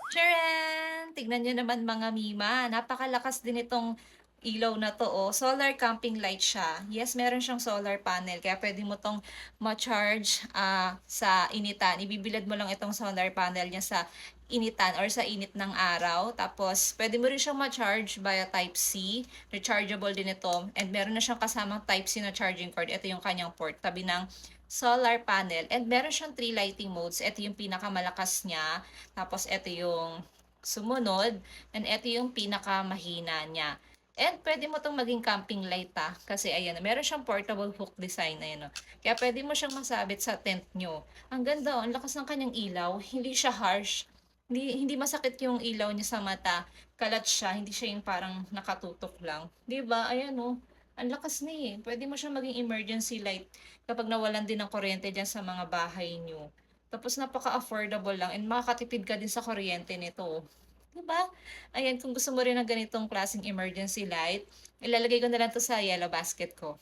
Charan! Tignan niyo naman mga Mima, napakalakas din itong ilaw na 'to, oh. Solar camping light siya. Yes, meron siyang solar panel kaya puwede mo 'tong ma-charge, sa initan. Ibibilad mo lang itong solar panel niya sa initan or sa init ng araw. Tapos puwede mo rin siyang ma-charge via Type-C, rechargeable din ito and meron na siyang kasamang Type-C na charging cord. Ito yung kanyang port, tabi ng solar panel and meron siyang 3 lighting modes. Ito yung pinakamalakas niya, tapos ito yung sumunod, and ito yung pinakamahina niya. And pwede mo 'tong maging camping light kasi ayan, meron siyang portable hook design, ayan oh. Kaya pwede mo siyang masabit sa tent nyo. Ang ganda oh, ang lakas ng kanyang ilaw, hindi siya harsh. Hindi masakit yung ilaw niya sa mata. Kalat siya, hindi siya yung parang nakatutok lang. 'Di ba? Ayan oh. Ang lakas niya eh. Pwede mo siyang maging emergency light kapag nawalan din ng kuryente diyan sa mga bahay nyo. Tapos napaka-affordable lang and makakatipid ka din sa kuryente nito. 'Di ba? Ayan, kung gusto mo rin ng ganitong klaseng emergency light, ilalagay ko na lang 'to sa yellow basket ko.